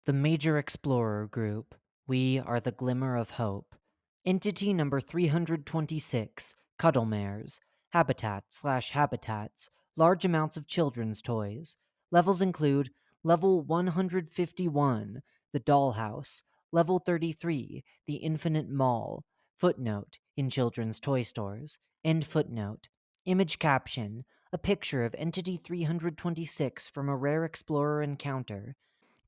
The Major Explorer Group. We are the Glimmer of Hope. Entity number 326. Cuddlemares. Habitats. Large amounts of children's toys. Levels include Level 151, the Dollhouse. Level 33, the Infinite Mall. Footnote, in children's toy stores. End footnote. Image caption, a picture of Entity 326 from a rare explorer encounter.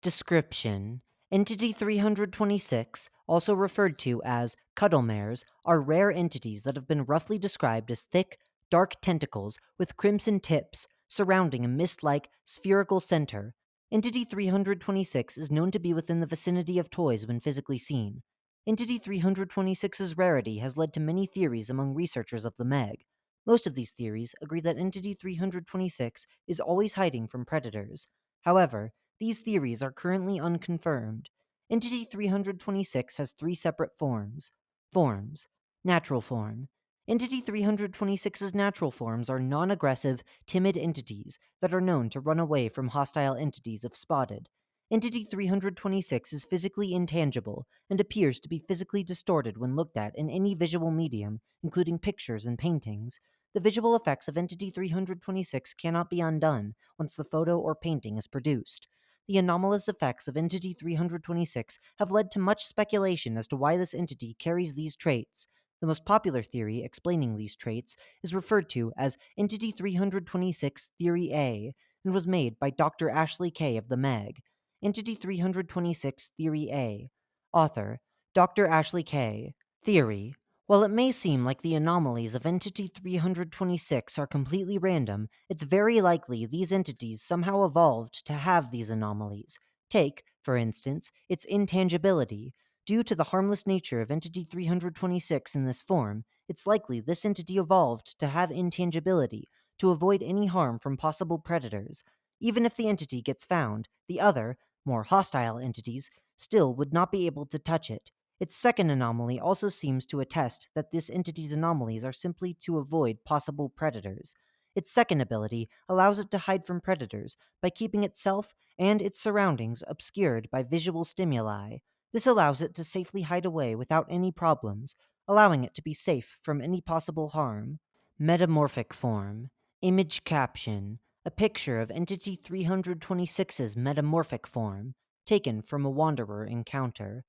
Description: Entity 326, also referred to as Cuddlemares, are rare entities that have been roughly described as thick, dark tentacles with crimson tips surrounding a mist like spherical center. Entity 326 is known to be within the vicinity of toys when physically seen. Entity 326's rarity has led to many theories among researchers of the Meg. Most of these theories agree that Entity 326 is always hiding from predators. However, these theories are currently unconfirmed. Entity 326 has three separate forms. Forms: Natural form. Entity 326's natural forms are non aggressive, timid entities that are known to run away from hostile entities if spotted. Entity 326 is physically intangible and appears to be physically distorted when looked at in any visual medium, including pictures and paintings. The visual effects of Entity 326 cannot be undone once the photo or painting is produced. The anomalous effects of Entity 326 have led to much speculation as to why this entity carries these traits. The most popular theory explaining these traits is referred to as Entity 326 Theory A and was made by Dr. Ashley K. of the Meg. Entity 326 Theory A. Author: Dr. Ashley K. Theory: While it may seem like the anomalies of Entity 326 are completely random, it's very likely these entities somehow evolved to have these anomalies. Take, for instance, its intangibility. Due to the harmless nature of Entity 326 in this form, it's likely this entity evolved to have intangibility to avoid any harm from possible predators. Even if the entity gets found, the other, more hostile entities still would not be able to touch it. Its second anomaly also seems to attest that this entity's anomalies are simply to avoid possible predators. Its second ability allows it to hide from predators by keeping itself and its surroundings obscured by visual stimuli. This allows it to safely hide away without any problems, allowing it to be safe from any possible harm. Metamorphic form. Image caption. A picture of Entity 326's metamorphic form, taken from a Wanderer encounter.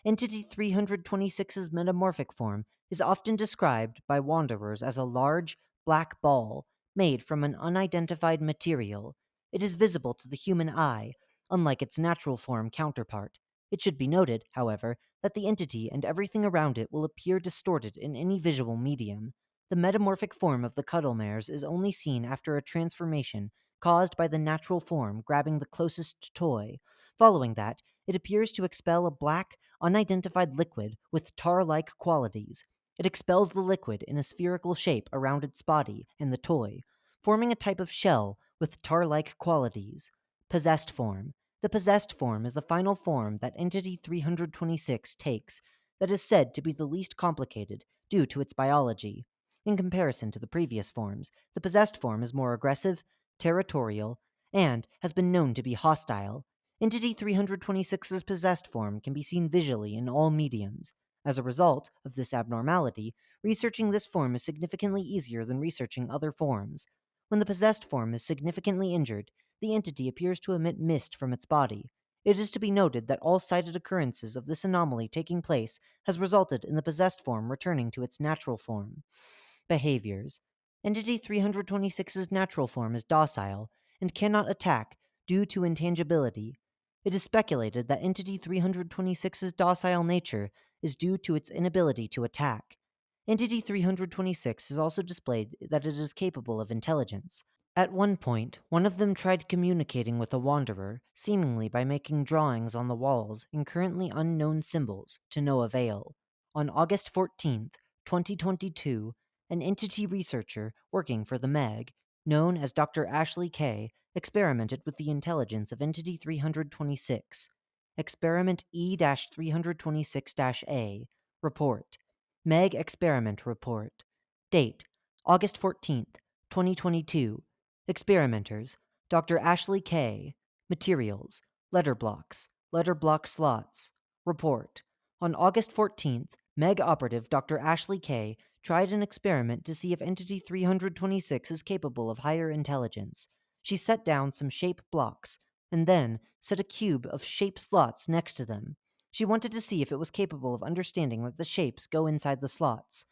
Entity 326's metamorphic form is often described by Wanderers as a large, black ball made from an unidentified material. It is visible to the human eye, unlike its natural form counterpart. It should be noted, however, that the entity and everything around it will appear distorted in any visual medium. The metamorphic form of the Cuddlemares is only seen after a transformation caused by the natural form grabbing the closest toy. Following that, it appears to expel a black, unidentified liquid with tar like qualities. It expels the liquid in a spherical shape around its body and the toy, forming a type of shell with tar like qualities. Possessed form. The possessed form is the final form that Entity 326 takes, that is said to be the least complicated due to its biology. In comparison to the previous forms, the possessed form is more aggressive, territorial, and has been known to be hostile. Entity 326's possessed form can be seen visually in all mediums. As a result of this abnormality, researching this form is significantly easier than researching other forms. When the possessed form is significantly injured, the entity appears to emit mist from its body. It is to be noted that all cited occurrences of this anomaly taking place has resulted in the possessed form returning to its natural form. Behaviors. Entity 326's natural form is docile and cannot attack due to intangibility. It is speculated that Entity 326's docile nature is due to its inability to attack. Entity 326 has also displayed that it is capable of intelligence. At one point, one of them tried communicating with a wanderer, seemingly by making drawings on the walls in currently unknown symbols, to no avail. On August 14th, 2022, an entity researcher working for the Meg, known as Dr. Ashley K., experimented with the intelligence of Entity 326. Experiment E 326 A. Report. Meg Experiment Report. Date: August 14th, 2022. Experimenters: Dr. Ashley K. Materials: letter blocks, Letter block slots. Report. On August 14th, Meg operative Dr. Ashley K. tried an experiment to see if Entity 326 is capable of higher intelligence. She set down some shape blocks, and then set a cube of shape slots next to them. She wanted to see if it was capable of understanding that the shapes go inside the slots.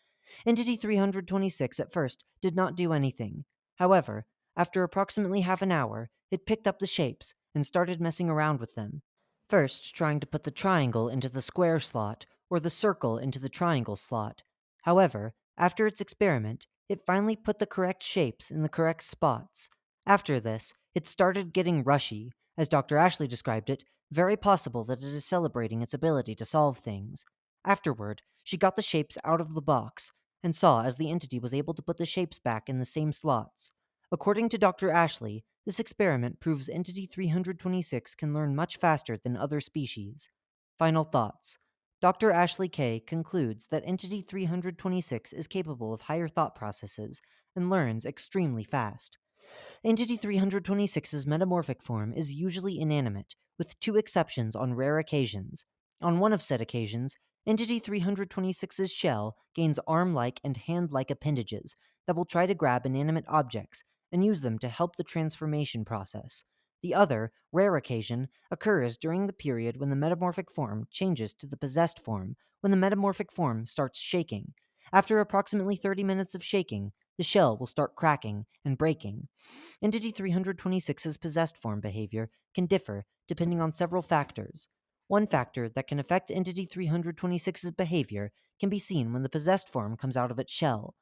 Entity 326 at first did not do anything. However, after approximately half an hour, it picked up the shapes and started messing around with them. First, trying to put the triangle into the square slot, or the circle into the triangle slot. However, after its experiment, it finally put the correct shapes in the correct spots. After this, it started getting rushy, as Dr. Ashley described it, very possible that it is celebrating its ability to solve things. Afterward, she got the shapes out of the box, and saw as the entity was able to put the shapes back in the same slots. According to Dr. Ashley, this experiment proves Entity 326 can learn much faster than other species. Final thoughts. Dr. Ashley K. concludes that Entity 326 is capable of higher thought processes and learns extremely fast. Entity 326's metamorphic form is usually inanimate, with two exceptions on rare occasions. On one of said occasions, Entity 326's shell gains arm like and hand like appendages that will try to grab inanimate objects and use them to help the transformation process. The other, rare occasion occurs during the period when the metamorphic form changes to the possessed form, when the metamorphic form starts shaking. After approximately 30 minutes of shaking, the shell will start cracking and breaking. Entity 326's possessed form behavior can differ depending on several factors. One factor that can affect Entity 326's behavior can be seen when the possessed form comes out of its shell.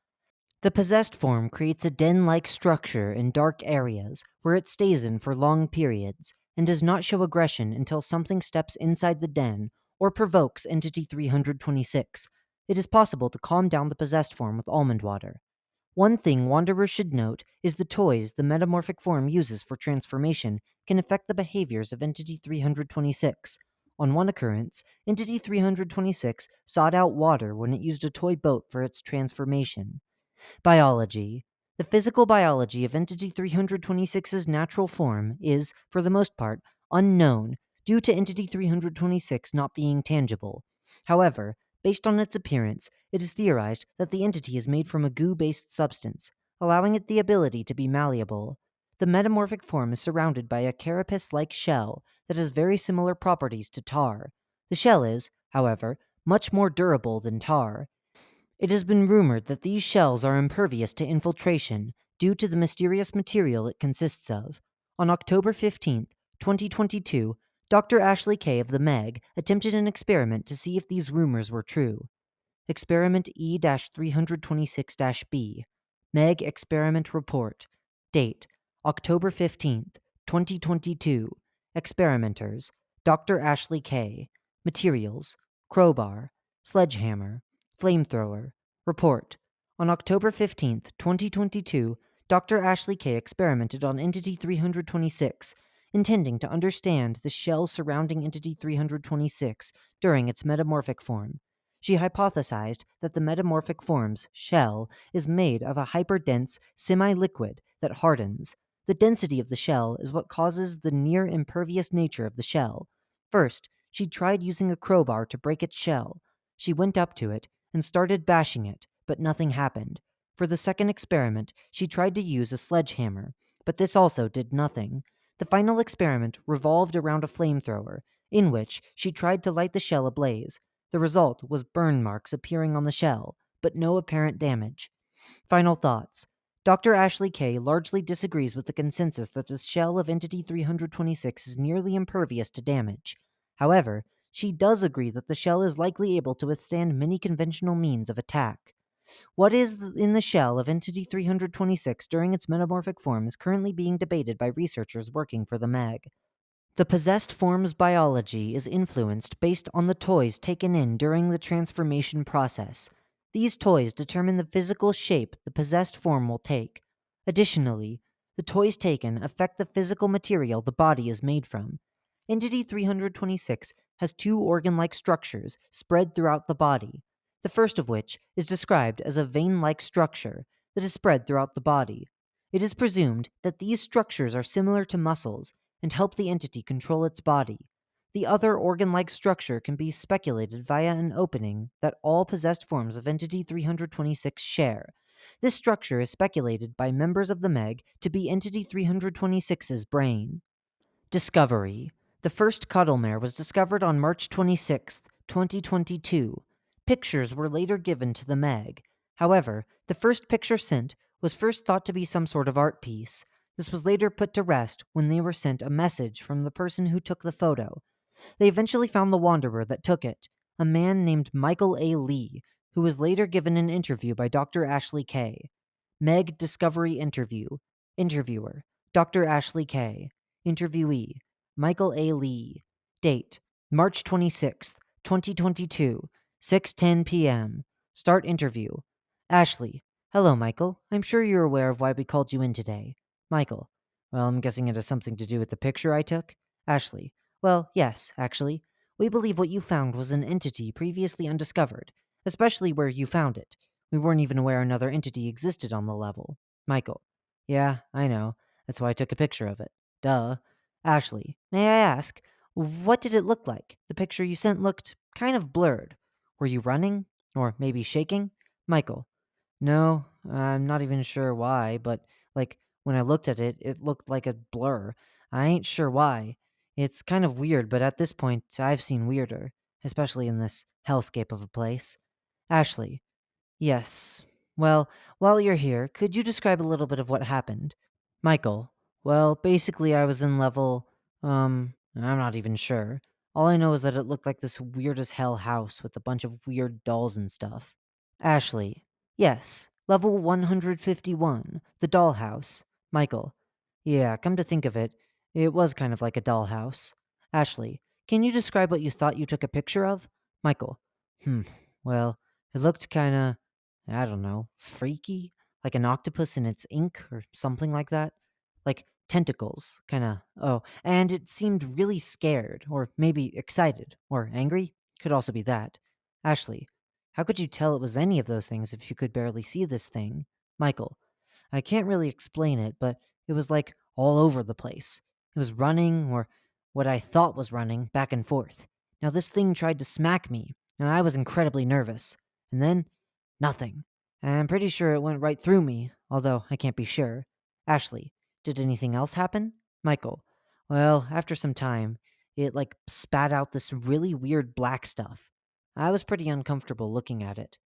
The possessed form creates a den like structure in dark areas where it stays in for long periods and does not show aggression until something steps inside the den or provokes Entity 326. It is possible to calm down the possessed form with almond water. One thing Wanderers should note is the toys the metamorphic form uses for transformation can affect the behaviors of Entity 326. On one occurrence, Entity 326 sought out water when it used a toy boat for its transformation. Biology. The physical biology of Entity 326's natural form is, for the most part, unknown due to Entity 326 not being tangible. However, based on its appearance, it is theorized that the entity is made from a goo-based substance, allowing it the ability to be malleable. The metamorphic form is surrounded by a carapace-like shell that has very similar properties to tar. The shell is, however, much more durable than tar. It has been rumored that these shells are impervious to infiltration due to the mysterious material it consists of. On October 15th, 2022, Dr. Ashley K. of the Meg attempted an experiment to see if these rumors were true. Experiment E 326 B. Meg Experiment Report. Date October 15th, 2022. Experimenters Dr. Ashley K. Materials Crowbar, Sledgehammer, Flamethrower. Report. On October 15th, 2022, Dr. Ashley K. experimented on Entity 326, intending to understand the shell surrounding Entity 326 during its metamorphic form. She hypothesized that the metamorphic form's shell is made of a hyperdense semi-liquid that hardens. The density of the shell is what causes the near-impervious nature of the shell. First, she tried using a crowbar to break its shell. She went up to it and started bashing it, but nothing happened. For the second experiment, she tried to use a sledgehammer, but this also did nothing. The final experiment revolved around a flamethrower, in which she tried to light the shell ablaze. The result was burn marks appearing on the shell, but no apparent damage. Final thoughts. Dr. Ashley K. largely disagrees with the consensus that the shell of Entity 326 is nearly impervious to damage. However, she does agree that the shell is likely able to withstand many conventional means of attack. What is in the shell of Entity 326 during its metamorphic form is currently being debated by researchers working for the MAG. The possessed form's biology is influenced based on the toys taken in during the transformation process. These toys determine the physical shape the possessed form will take. Additionally, the toys taken affect the physical material the body is made from. Entity 326 has two organ-like structures spread throughout the body, the first of which is described as a vein-like structure that is spread throughout the body. It is presumed that these structures are similar to muscles and help the entity control its body. The other organ like structure can be speculated via an opening that all possessed forms of Entity 326 share. This structure is speculated by members of the Meg to be Entity 326's brain. Discovery. The first Cuddlemare was discovered on March 26, 2022. Pictures were later given to the Meg. However, the first picture sent was first thought to be some sort of art piece. This was later put to rest when they were sent a message from the person who took the photo. They eventually found the Wanderer that took it, a man named Michael A. Lee, who was later given an interview by Dr. Ashley K. Meg Discovery Interview. Interviewer: Dr. Ashley K. Interviewee: Michael A. Lee. Date: March 26, 2022, 6:10 p.m. Start interview. Ashley: Hello, Michael. I'm sure you're aware of why we called you in today. Michael: Well, I'm guessing it has something to do with the picture I took. Ashley: Well, yes, actually. We believe what you found was an entity previously undiscovered, especially where you found it. We weren't even aware another entity existed on the level. Michael: Yeah, I know. That's why I took a picture of it. Duh. Ashley: May I ask, what did it look like? The picture you sent looked kind of blurred. Were you running? Or maybe shaking? Michael: No, I'm not even sure why, but, when I looked at it, it looked like a blur. I ain't sure why. It's kind of weird, but at this point, I've seen weirder, especially in this hellscape of a place. Ashley: Yes. Well, while you're here, could you describe a little bit of what happened? Michael: Well, basically, I was in level. I'm not even sure. All I know is that it looked like this weird as hell house with a bunch of weird dolls and stuff. Ashley: Yes. Level 151, the dollhouse. Michael: Yeah, come to think of it, it was kind of like a dollhouse. Ashley: Can you describe what you thought you took a picture of? Michael: Hmm, well, it looked kinda, I don't know, freaky? Like an octopus in its ink or something like that? Like tentacles, kinda. Oh, and it seemed really scared, or maybe excited, or angry. Could also be that. Ashley: How could you tell it was any of those things if you could barely see this thing? Michael: I can't really explain it, but it was like all over the place. It was running, or what I thought was running, back and forth. Now, this thing tried to smack me, and I was incredibly nervous. And then, nothing. I'm pretty sure it went right through me, although I can't be sure. Ashley: Did anything else happen? Michael: Well, after some time, it spat out this really weird black stuff. I was pretty uncomfortable looking at it.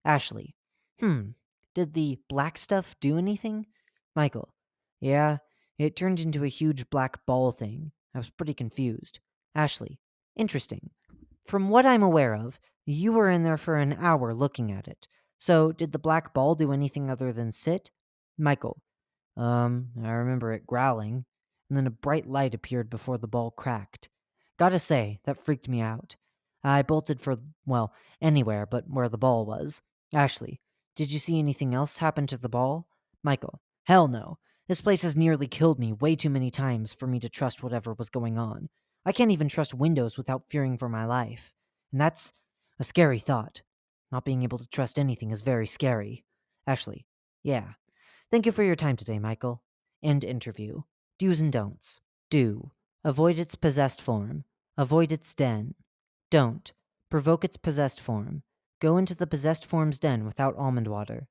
Ashley: Hmm, did the black stuff do anything? Michael: Yeah, it turned into a huge black ball thing. I was pretty confused. Ashley: Interesting. From what I'm aware of, you were in there for an hour looking at it. So, did the black ball do anything other than sit? Michael: I remember it growling, and then a bright light appeared before the ball cracked. Gotta say, that freaked me out. I bolted for, well, anywhere but where the ball was. Ashley: Did you see anything else happen to the ball? Michael: Hell no. This place has nearly killed me way too many times for me to trust whatever was going on. I can't even trust windows without fearing for my life. And that's a scary thought. Not being able to trust anything is very scary. Ashley: Yeah. Thank you for your time today, Michael. End interview. Do's and don'ts. Do. Avoid its possessed form. Avoid its den. Don't. Provoke its possessed form. Go into the possessed form's den without almond water.